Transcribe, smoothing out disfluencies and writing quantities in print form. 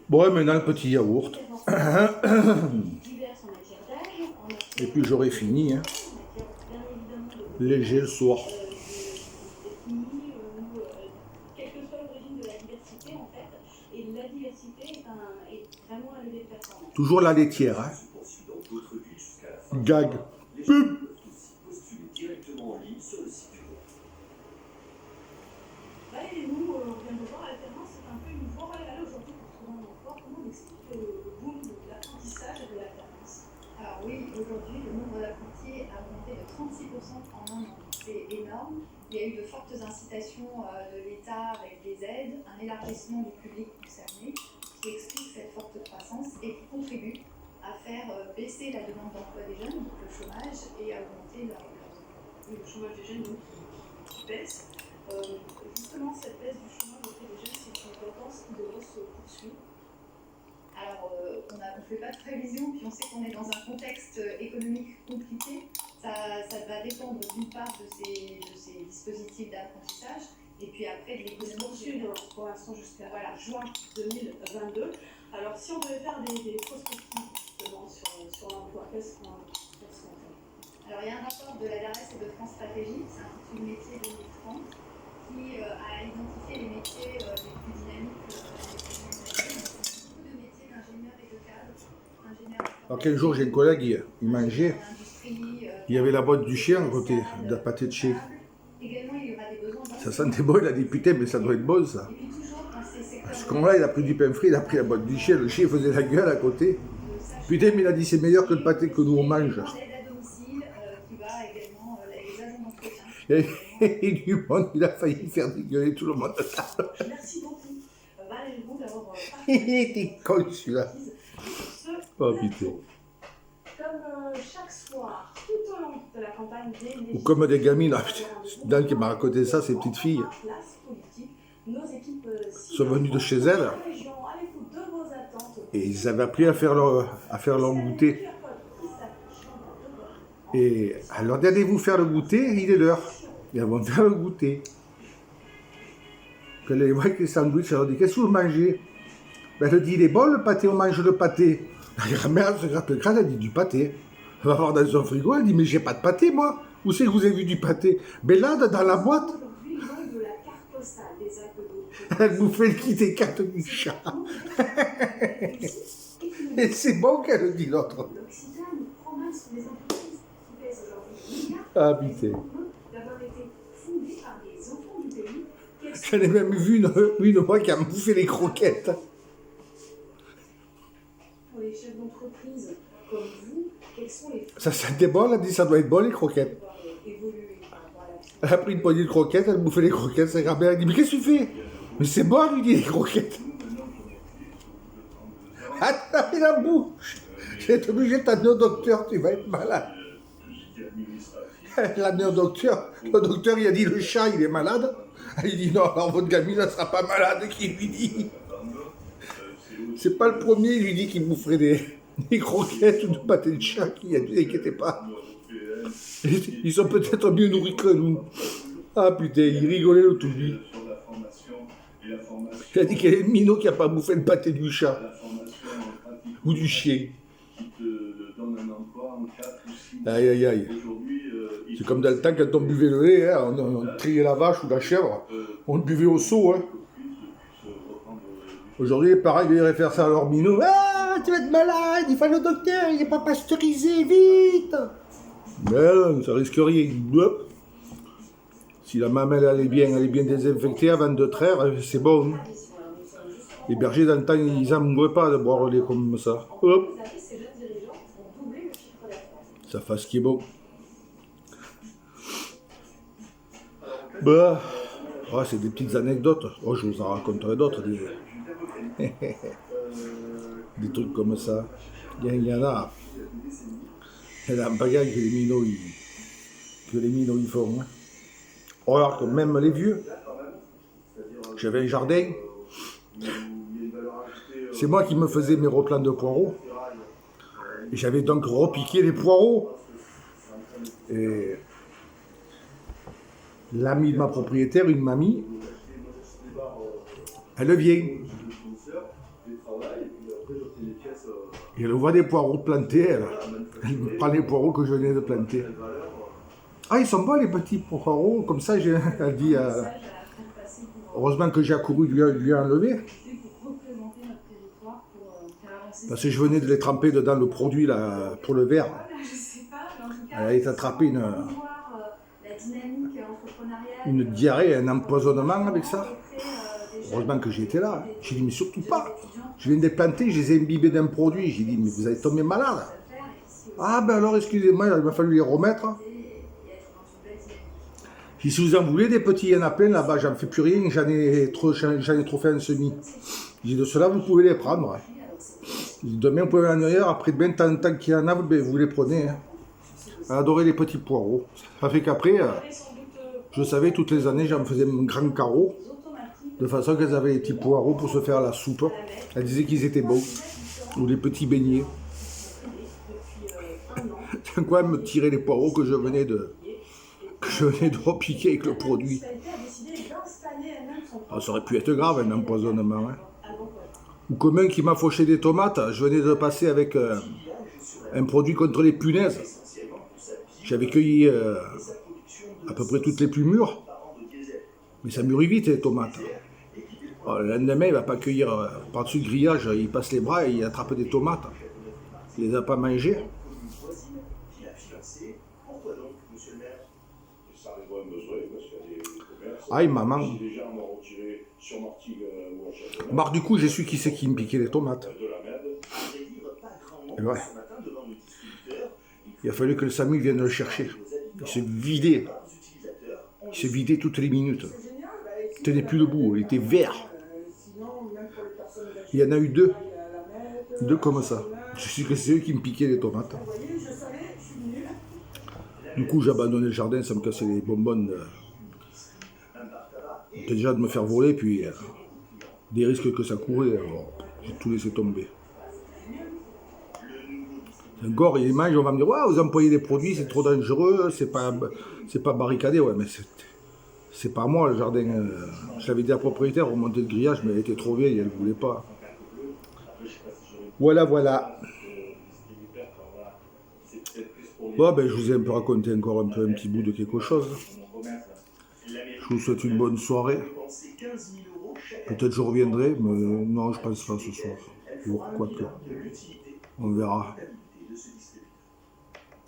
Bon, et maintenant le petit yaourt. Et puis j'aurai fini. Hein. Léger le soir. Toujours la laitière. Hein. Gag. Pum. Et nous, on vient de voir l'alternance, c'est un peu une voie royale aujourd'hui pour trouver un emploi. Comment on explique le boom de l'apprentissage et de l'alternance? Alors oui, aujourd'hui, le nombre d'apprentis a augmenté de 36% en un an. C'est énorme. Il y a eu de fortes incitations de l'État avec des aides, un élargissement du public concerné qui explique cette forte croissance et qui contribue à faire baisser la demande d'emploi des jeunes, donc le chômage, et à augmenter leur Le chômage des jeunes donc, qui baisse. Justement, cette baisse du chômage auprès des jeunes, c'est une tendance qui devrait se poursuivre. Alors, on ne fait pas de prévision, puis on sait qu'on est dans un contexte économique compliqué. Ça va dépendre d'une part de ces dispositifs d'apprentissage, et puis après de l'économie. Poursuivre pour l'instant jusqu'à juin 2022. Alors, si on devait faire des prospectives justement sur l'emploi, qu'est-ce qu'on fait? Alors, il y a un rapport de la DARES et de France Stratégie, c'est intitulé Métiers 2030, qui a identifié les métiers les plus dynamiques beaucoup de métiers d'ingénieurs et de cadres. Alors quel jour j'ai un collègue, il mangeait, il y avait la boîte du chien à côté, de la pâté de chien. Ça sentait bon, il a dit putain mais ça doit être bon ça. Ce con-là il a pris du pain frit, il a pris la boîte du chien, le chien faisait la gueule à côté. Putain mais il a dit c'est meilleur que le pâté que nous on mange. Et du monde, il a failli faire dégueuler tout le monde. Merci beaucoup, Valérie Roux, d'avoir T'es con celui-là. Oh putain. Comme chaque soir, tout au long de la campagne des Ou comme des gamines, là, Dan qui m'a raconté ça, ces petites filles. Sont venues de chez elles. Et ils avaient appris à faire leur goûter. Et alors, allez-vous faire le goûter, il est l'heure. Et elles vont faire le goûter. Quand elle voit avec les sandwichs, elle leur dit qu'est-ce que vous mangez? Ben, elle dit il est bon le pâté, on mange le pâté. La grand-mère se gratte le crâne, elle dit du pâté. Elle va voir dans son frigo, elle dit mais j'ai pas de pâté moi. Où c'est que vous avez vu du pâté? Ben là, dans la boîte. Elle bouffait le kit des cartes du chat. Et c'est bon qu'elle dit l'autre. Ah putain. J'en ai même vu une moi qui a bouffé les croquettes. Pour les chefs d'entreprise comme vous, quels sont les... Ça sentait bon, elle a dit ça doit être bon les croquettes. Elle a pris une poignée de croquettes, elle bouffait les croquettes, sa grand-mère, elle dit mais qu'est-ce que tu fais? Mais c'est bon, lui dit les croquettes. Attends, il la bouche. J'ai été obligé de t'amener au docteur, tu vas être malade. Elle l'a amené au docteur. Le docteur, il a dit le chat, il est malade. Il dit non, alors votre gamine, elle ne sera pas malade, qui lui dit. C'est pas le premier, il lui dit qu'il boufferait des croquettes ou du pâté de chat, qui a dit, n'inquiétez pas. Ils sont peut-être mieux nourris que nous. Ah putain, il rigolait le tout lui. Il a dit qu'il y a une minot qui n'a pas bouffé le pâté du chat. Ou du chien. Aïe aïe aïe. C'est comme dans le temps quand on buvait le lait, hein, on triait la vache ou la chèvre, on le buvait au seau. Hein. Aujourd'hui, pareil, ils iraient faire ça à leur minot. Ah, tu vas être malade, il faut le docteur, il n'est pas pasteurisé, vite. Mais non, ça risque rien. Hop. Si la mamelle elle est bien désinfectée avant de traire, c'est bon. Les bergers dans le temps, ils n'amouraient pas de boire le lait comme ça. Hop. Ça fait ce qui est bon. Bah, oh, c'est des petites anecdotes. Oh, je vous en raconterai d'autres. Des trucs comme ça. Il y en a. Il y en a un bagage que les minots ils font. Hein. Oh, alors que même les vieux. J'avais un jardin. C'est moi qui me faisais mes replants de poireaux. Et j'avais donc repiqué les poireaux. Et l'amie de ma propriétaire, une mamie, elle vient. Et elle voit des poireaux plantés, elle me prend les poireaux que je venais de planter. Ah, ils sont bons les petits poireaux, comme ça, elle dit, heureusement que j'ai accouru lui enlever. Parce que je venais de les tremper dedans le produit là, pour le verre. Elle a été attrapée une diarrhée, un empoisonnement avec ça. Heureusement que j'étais là. J'ai dit, mais surtout pas. Je viens de les planter, je les ai imbibés d'un produit. J'ai dit, mais vous allez tomber malade. Ah ben alors, excusez-moi, il m'a fallu les remettre. J'ai dit, si vous en voulez des petits, il y en a plein là-bas, j'en fais plus rien, j'en ai trop fait un semi. J'ai dit, de cela, vous pouvez les prendre. Demain, vous pouvez en ailleurs, après-demain, tant qu'il y en a, vous les prenez. Elle adorait les petits poireaux. Ça fait qu'après, je savais, toutes les années, j'en faisais un grand carreau, de façon qu'elles avaient les petits poireaux pour se faire la soupe. Elle disait qu'ils étaient bons, ou les petits beignets. C'est quoi, elle me tirait les poireaux que je venais de repiquer avec le produit. Ah, ça aurait pu être grave, un empoisonnement. Hein. Ou comme un qui m'a fauché des tomates, je venais de passer avec un produit contre les punaises. J'avais cueilli à peu près toutes les plus mûres, mais ça mûrit vite les tomates. Alors, le lendemain, il ne va pas cueillir par-dessus le grillage, il passe les bras et il attrape des tomates. Il ne les a pas mangées. Aïe, maman. Marc, du coup, j'ai su qui c'est qui me piquait les tomates. Et ouais. Il a fallu que le SAMU vienne le chercher. Il s'est vidé. Il s'est vidé toutes les minutes. Il tenait plus debout, il était vert. Il y en a eu deux. Deux comme ça. Je sais que c'est eux qui me piquaient les tomates. Du coup, j'ai abandonné le jardin, ça me cassait les bonbonnes. Déjà de me faire voler, puis des risques que ça courait, alors j'ai tout laissé tomber. Encore, il mange, on va me dire, ouais, vous employez des produits, c'est trop dangereux, c'est pas barricadé, ouais, mais c'est pas moi le jardin. Je l'avais dit à la propriétaire, remonter le grillage, mais elle était trop vieille, elle ne voulait pas. Voilà, voilà. Bon, ben, je vous ai un peu raconté encore un petit bout de quelque chose. Je vous souhaite une bonne soirée. Peut-être je reviendrai, mais non, je pense pas ce soir. Quoique. On verra.